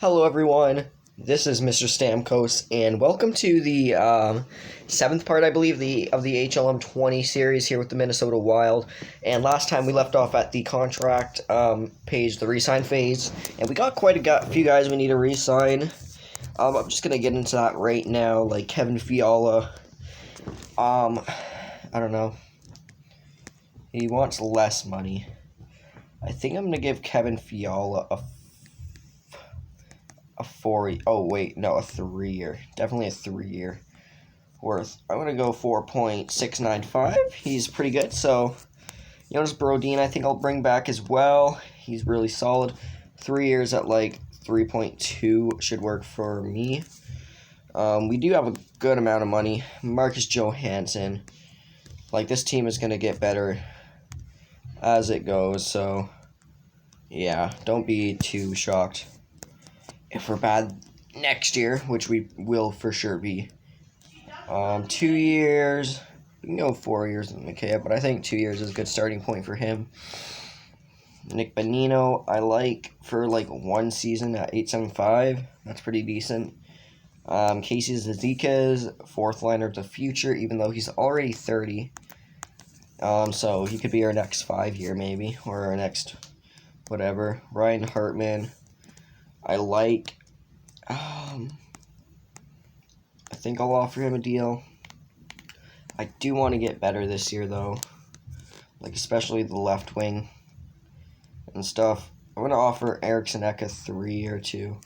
Hello, everyone. This is Mr. Stamkos, and welcome to the seventh part, I believe, of the HLM 20 series here with the Minnesota Wild. And last time we left off at the contract page, the re-sign phase, and we got quite a few guys we need to re-sign. I'm just gonna get into that right now, like Kevin Fiala. I don't know. He wants less money. I think I'm gonna give Kevin Fiala a 3-year. Definitely a 3-year worth. I'm going to go 4.695. He's pretty good. So, Jonas Brodin, I think I'll bring back as well. He's really solid. 3 years at like 3.2 should work for me. We do have a good amount of money. Marcus Johansson. Like, this team is going to get better as it goes. So, yeah, don't be too shocked if we're bad next year, which we will for sure be. 2 years. We can go 4 years with McKay, but I think 2 years is a good starting point for him. Nick Bonino, I like for like 1 season at 8.75. That's pretty decent. Casey Zizekas, fourth liner of the future, even though he's already 30. So he could be our next 5-year maybe, or our next whatever. Ryan Hartman, I like. I think I'll offer him a deal. I do want to get better this year, though. Like, especially the left wing and stuff. I'm going to offer Eriksson Ek a 3 or 2.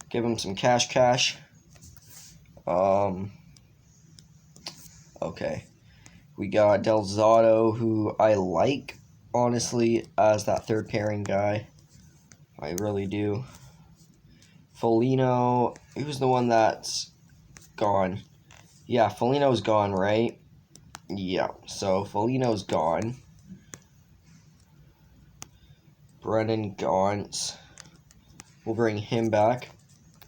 Give him some cash. Okay. We got Del Zotto, who I like, honestly, as that third pairing guy. I really do. Foligno, who's the one that's gone? Yeah, Foligno's gone, right? Yeah, so Foligno's gone. Brennan Gaunce. We'll bring him back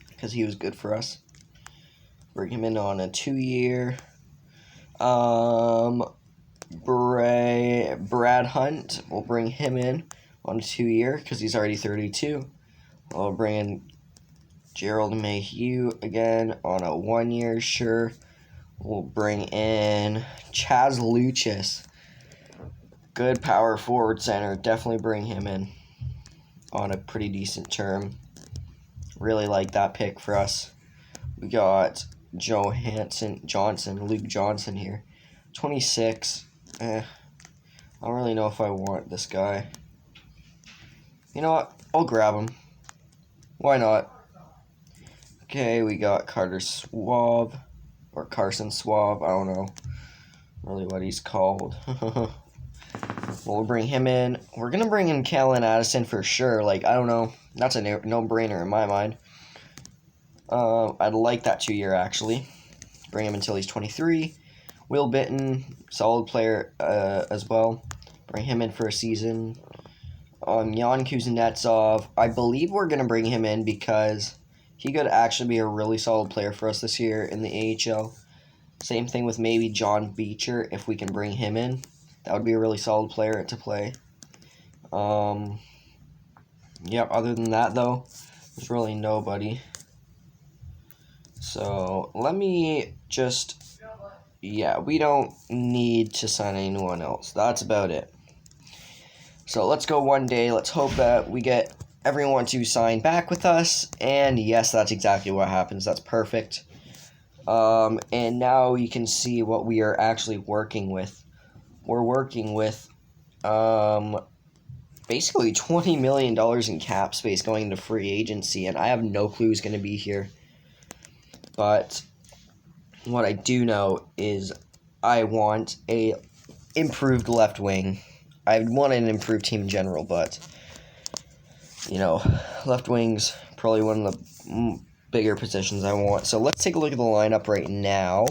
because he was good for us. Bring him in on a 2-year. Brad Hunt, we'll bring him in on a 2-year because he's already 32. I'll bring in Gerald Mayhew again on a 1-year, sure. We'll bring in Chaz Luchas. Good power forward center. Definitely bring him in on a pretty decent term. Really like that pick for us. We got Luke Johnson here. 26. I don't really know if I want this guy. You know what? I'll grab him. Why not? Okay, we got Carson Swab. I don't know really what he's called. We'll bring him in. We're going to bring in Callan Addison for sure. Like, I don't know. That's a no-brainer in my mind. I'd like that 2-year, actually. Bring him until he's 23. Will Bitton, solid player as well. Bring him in for a season. Jan Kuznetsov, I believe we're going to bring him in because he could actually be a really solid player for us this year in the AHL. Same thing with maybe John Beecher, if we can bring him in. That would be a really solid player to play. Other than that, though, there's really nobody. So, let me just... Yeah, we don't need to sign anyone else. That's about it. So, let's go one day. Let's hope that we get everyone to sign back with us. And yes, that's exactly what happens. That's perfect. And now you can see what we are actually working with. We're working with basically $20 million in cap space going into free agency, and I have no clue who's going to be here. But what I do know is I want a improved left wing. I want an improved team in general, but, left wing's probably one of the bigger positions I want. So let's take a look at the lineup right now.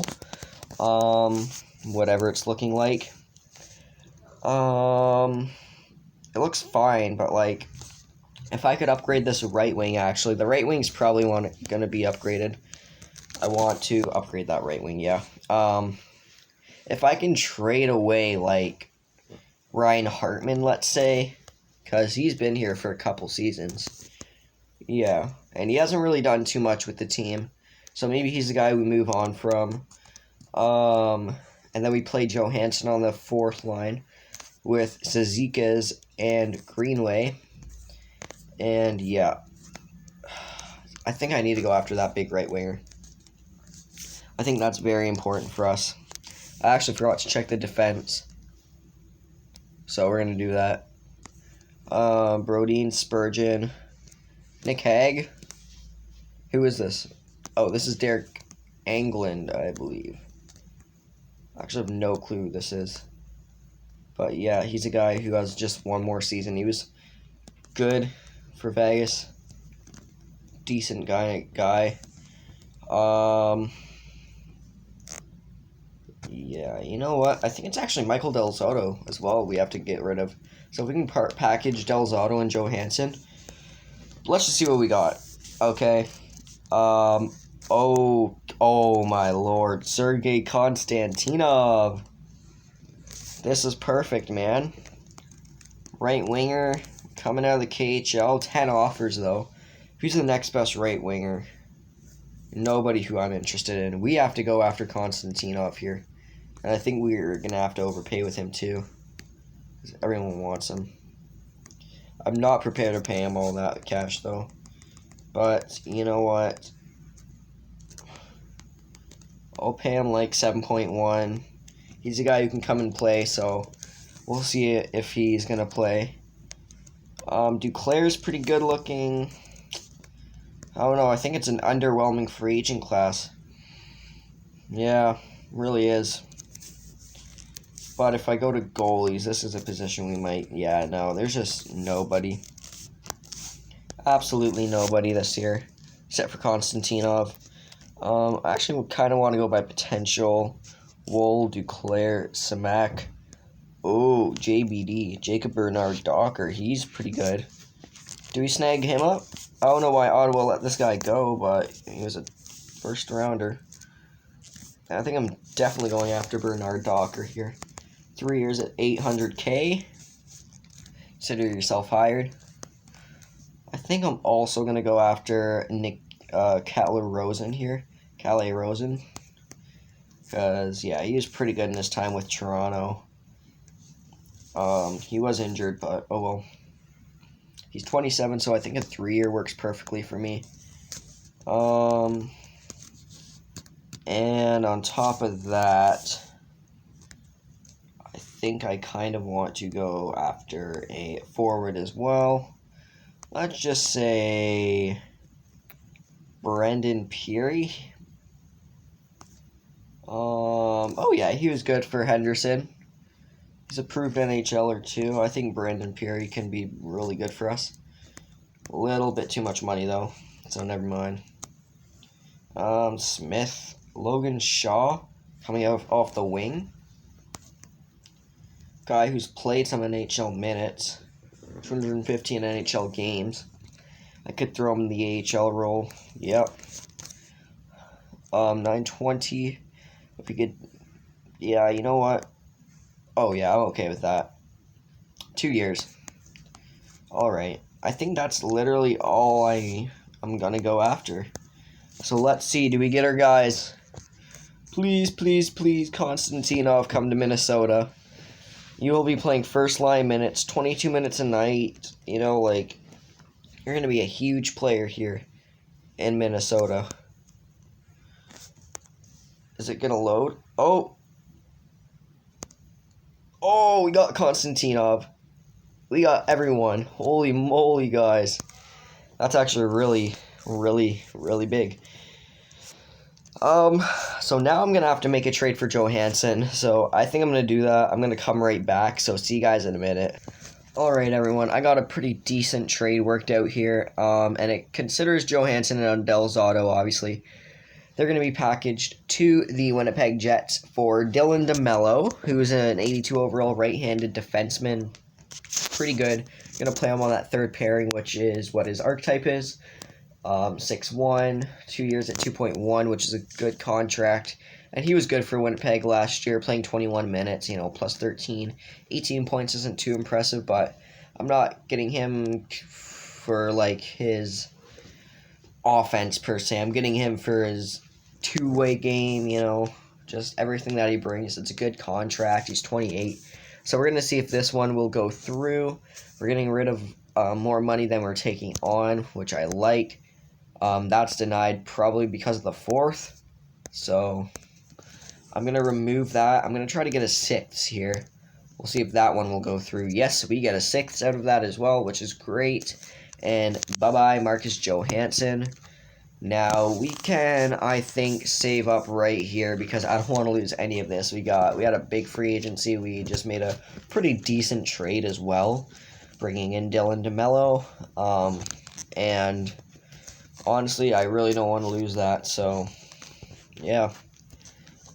Whatever it's looking like. It looks fine, but like, if I could upgrade this right wing, actually, the right wing's probably going to be upgraded. I want to upgrade that right wing, yeah. If I can trade away, like, Ryan Hartman, let's say, because he's been here for a couple seasons. Yeah, and he hasn't really done too much with the team. So maybe he's the guy we move on from. And then we play Johansson on the fourth line with Zizekas and Greenway. And yeah, I think I need to go after that big right winger. I think that's very important for us. I actually forgot to check the defense. So we're going to do that. Brodeen, Spurgeon, Nick Hague. Who is this? Oh, this is Derek England, I believe. I actually have no clue who this is. But yeah, he's a guy who has just one more season. He was good for Vegas. Decent guy. Yeah, you know what? I think it's actually Michael Del Zotto as well we have to get rid of. So if we can package Del Zotto and Johansson, let's just see what we got. Okay. Oh my lord. Sergei Konstantinov. This is perfect, man. Right winger, coming out of the KHL. 10 offers, though. Who's the next best right winger? Nobody who I'm interested in. We have to go after Konstantinov here. And I think we're going to have to overpay with him, too. Because everyone wants him. I'm not prepared to pay him all that cash, though. But, you know what? I'll pay him like 7.1. He's a guy who can come and play, so we'll see if he's going to play. Duclair's pretty good looking. I don't know. I think it's an underwhelming free agent class. Yeah, really is. But if I go to goalies, this is a position we might... Yeah, no, there's just nobody. Absolutely nobody this year, except for Konstantinov. I actually kind of want to go by potential. Wool, Duclair, Samak. Oh, JBD, Jacob Bernard Docker. He's pretty good. Do we snag him up? I don't know why Ottawa let this guy go, but he was a first rounder. I think I'm definitely going after Bernard Docker here. 3 years at $800K. Consider yourself hired. I think I'm also going to go after Nick Calle-Rosen here. Calle-Rosen. Because, yeah, he was pretty good in his time with Toronto. He was injured, but oh well. He's 27, so I think a 3-year works perfectly for me. And on top of that, I think I kind of want to go after a forward as well. Let's just say Brendan Peary. Oh yeah, he was good for Henderson. He's a proved NHLer too. I think Brendan Peary can be really good for us. A little bit too much money though, so never mind. Smith, Logan Shaw, coming off the wing. Guy who's played some NHL minutes, 215 NHL games. I could throw him in the AHL role. Yep. 920. If we could, yeah, you know what? Oh yeah, I'm okay with that. 2 years. All right. I think that's literally all I'm gonna go after. So let's see. Do we get our guys? Please, please, please, Konstantinov, come to Minnesota. You will be playing first line minutes, 22 minutes a night. You know, like, you're going to be a huge player here in Minnesota. Is it going to load? Oh, we got Konstantinov. We got everyone. Holy moly, guys. That's actually really, really, really big. So now I'm going to have to make a trade for Johansson. So I think I'm going to do that. I'm going to come right back. So see you guys in a minute. Alright, everyone. I got a pretty decent trade worked out here. And it considers Johansson and Del Zotto, obviously. They're going to be packaged to the Winnipeg Jets for Dylan DeMello, who's an 82 overall right-handed defenseman. Pretty good. Going to play him on that third pairing, which is what his archetype is. 6'1", 2 years at 2.1, which is a good contract. And he was good for Winnipeg last year, playing 21 minutes, plus 13. 18 points isn't too impressive, but I'm not getting him for, like, his offense per se. I'm getting him for his two-way game, you know, just everything that he brings. It's a good contract. He's 28. So we're going to see if this one will go through. We're getting rid of more money than we're taking on, which I like. That's denied probably because of the 4th. So I'm going to remove that. I'm going to try to get a 6th here. We'll see if that one will go through. Yes, we get a 6th out of that as well, which is great. And bye-bye, Marcus Johansson. Now, we can, I think, save up right here because I don't want to lose any of this. We had a big free agency. We just made a pretty decent trade as well, bringing in Dylan DeMello. And honestly, I really don't want to lose that. So, yeah.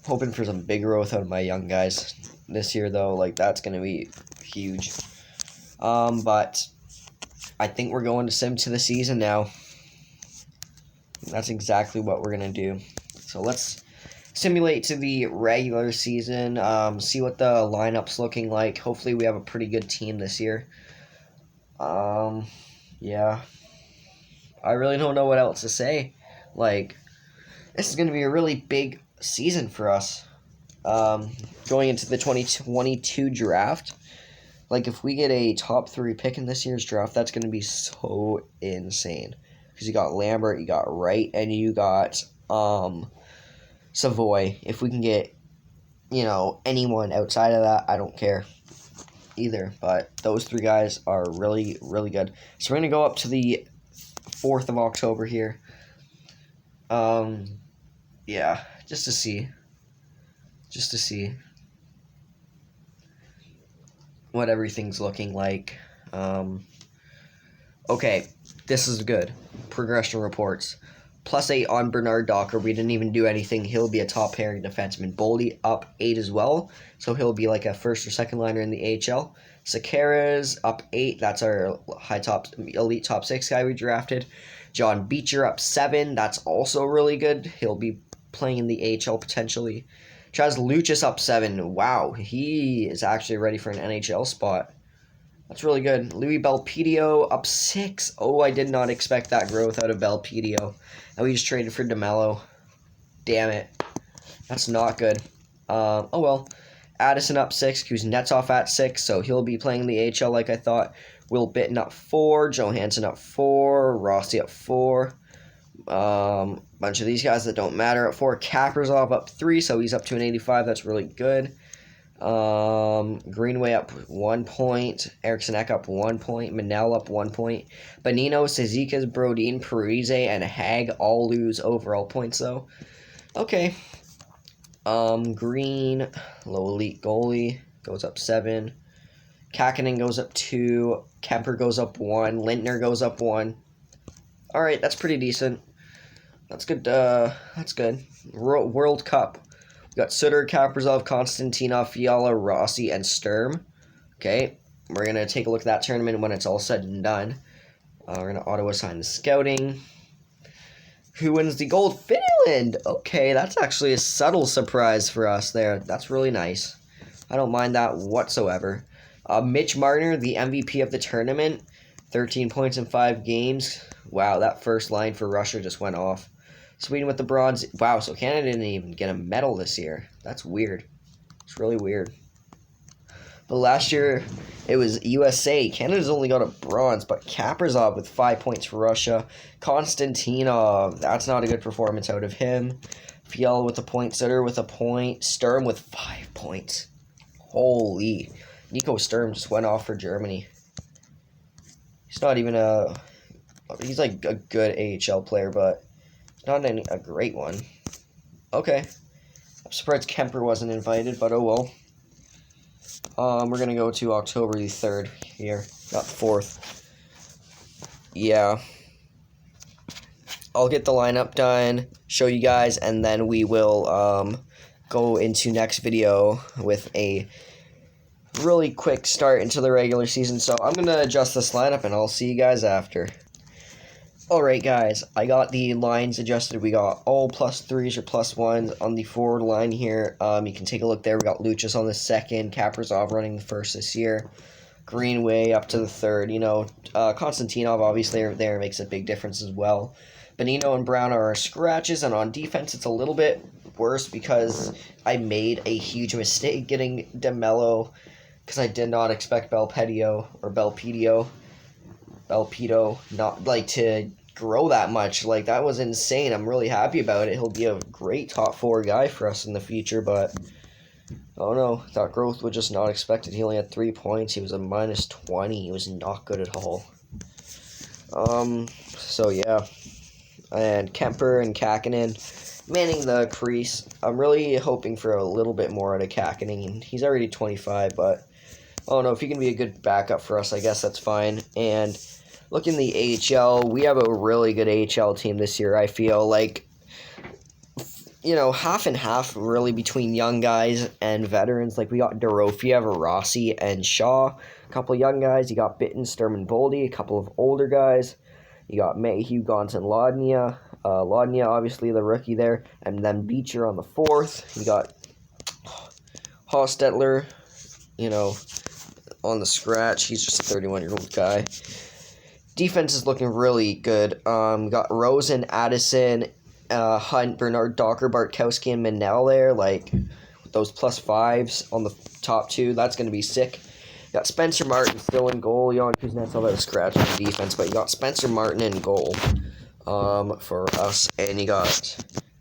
Hoping for some big growth out of my young guys this year, though. Like, that's going to be huge. But I think we're going to sim to the season now. That's exactly what we're going to do. So let's simulate to the regular season, see what the lineup's looking like. Hopefully we have a pretty good team this year. Yeah. I really don't know what else to say. Like, this is going to be a really big season for us. Going into the 2022 draft. Like, if we get a top 3 pick in this year's draft, that's going to be so insane. Because you got Lambert, you got Wright, and you got Savoy. If we can get, you know, anyone outside of that, I don't care either. But those 3 guys are really, really good. So we're going to go up to the 4th of October here. Yeah, just to see what everything's looking like. Okay, this is good. Progression reports. +8 on Bernard Docker. We didn't even do anything. He'll be a top pairing defenseman. Boldy up 8 as well, so he'll be like a first or second liner in the AHL. Sakara's up 8. That's our elite top 6 guy we drafted. John Beecher up 7. That's also really good. He'll be playing in the AHL potentially. Chaz Luchas up 7. Wow, he is actually ready for an NHL spot. That's really good. Louis Belpedio up 6. Oh, I did not expect that growth out of Belpedio. And we just traded for DeMello. Damn it. That's not good. Oh well. Addison up 6. Kuznetsov at 6. So he'll be playing the AHL like I thought. Will Bitten up 4. Johansson up 4. Rossi up 4. Bunch of these guys that don't matter at 4. Kaprizov up 3. So he's up to an 85. That's really good. Greenway up 1 point, Eriksson Ek up 1 point, Manel up 1 point, Bonino, Cizikas, Brodin, Parise, and Hag all lose overall points though. Okay. Green, low elite goalie, goes up 7. Kakinen goes up 2. Kemper goes up 1. Lintner goes up 1. Alright, that's pretty decent. That's good. That's good. World Cup. We got Sutter, Kaprizov, Konstantinov, Fiala, Rossi, and Sturm. Okay, we're going to take a look at that tournament when it's all said and done. We're going to auto-assign the scouting. Who wins the gold? Finland! Okay, that's actually a subtle surprise for us there. That's really nice. I don't mind that whatsoever. Mitch Marner, the MVP of the tournament. 13 points in 5 games. Wow, that first line for Russia just went off. Sweden with the bronze. Wow, so Canada didn't even get a medal this year. That's weird. It's really weird. But last year, it was USA. Canada's only got a bronze, but Kaprizov with 5 points for Russia. Konstantinov, that's not a good performance out of him. Fiala with a point. Sutter with a point. Sturm with 5 points. Holy. Nico Sturm just went off for Germany. He's not even a... He's like a good AHL player, but not a great one. Okay. I'm surprised Kemper wasn't invited, but oh well. We're going to go to October the 3rd here. Not 4th. Yeah. I'll get the lineup done, show you guys, and then we will go into next video with a really quick start into the regular season. So I'm going to adjust this lineup, and I'll see you guys after. Alright guys, I got the lines adjusted. We got all +3s or +1s on the forward line here. You can take a look there. We got Luchas on the second, Kaprizov running the first this year. Greenway up to the third. Konstantinov obviously there makes a big difference as well. Bonino and Brown are scratches, and on defense it's a little bit worse because I made a huge mistake getting DeMello because I did not expect Belpedio not to grow that much. Like, that was insane. I'm really happy about it. He'll be a great top 4 guy for us in the future, but oh no, that growth was just not expected. He only had 3 points. He was a minus 20. He was not good at all. So yeah. And Kemper and Kakinen manning the crease. I'm really hoping for a little bit more out of Kakinen. He's already 25, but oh no, if he can be a good backup for us, I guess that's fine. And look in the AHL, we have a really good AHL team this year. I feel like, half and half really between young guys and veterans. Like, we got Dorofiev, Rossi, and Shaw. A couple young guys. You got Bitten, Sturm, and Boldy. A couple of older guys. You got Mayhew, Gaunt, and Lodnia. Lodnia, obviously, the rookie there. And then Beecher on the 4th. You got Hostetler, on the scratch. He's just a 31-year-old guy. Defense is looking really good. Got Rosen, Addison, Hunt, Bernard Docker, Bartkowski, and Manel there. Like, with those +5s on the top 2, that's going to be sick. You got Spencer Martin still in goal. Jan Kuznetsov at a scratch on defense, but you got Spencer Martin in goal for us. And you got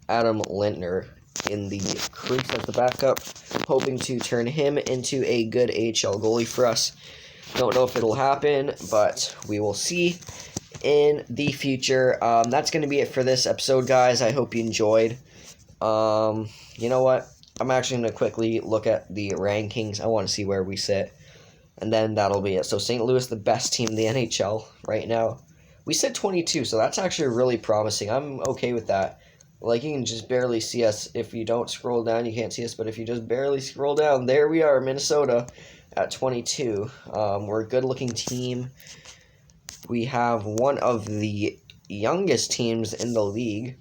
Adam Lintner in the crease as the backup, hoping to turn him into a good AHL goalie for us. Don't know if it'll happen, but we will see in the future. That's going to be it for this episode, guys. I hope you enjoyed. You know what? I'm actually going to quickly look at the rankings. I want to see where we sit, and then that'll be it. So St. Louis, the best team in the NHL right now. We said 22, so that's actually really promising. I'm okay with that. Like, you can just barely see us. If you don't scroll down, you can't see us, but if you just barely scroll down, there we are, Minnesota at 22. We're a good-looking team. We have one of the youngest teams in the league.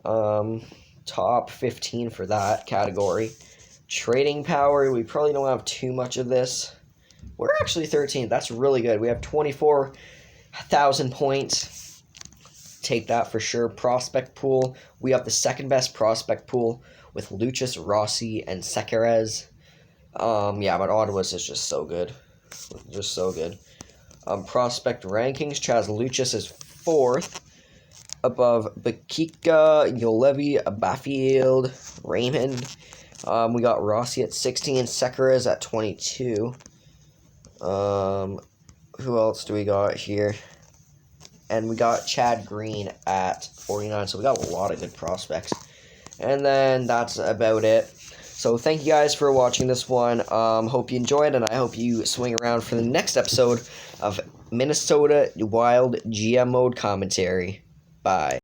Top 15 for that category. Trading power, we probably don't have too much of this. We're actually 13th. That's really good. We have 24,000 points. Take that for sure. Prospect pool, we have the second best prospect pool with Lucius, Rossi, and Sekerez. Yeah, but Ottawa's is just so good. Just so good. Prospect rankings, Chaz Lucius is 4th, above Bakika, Yolevi, Baffield, Raymond. We got Rossi at 16, Sekerez at 22. Who else do we got here? And we got Chad Green at 49, so we got a lot of good prospects. And then that's about it. So thank you guys for watching this one. Hope you enjoyed, and I hope you swing around for the next episode of Minnesota Wild GM Mode Commentary. Bye.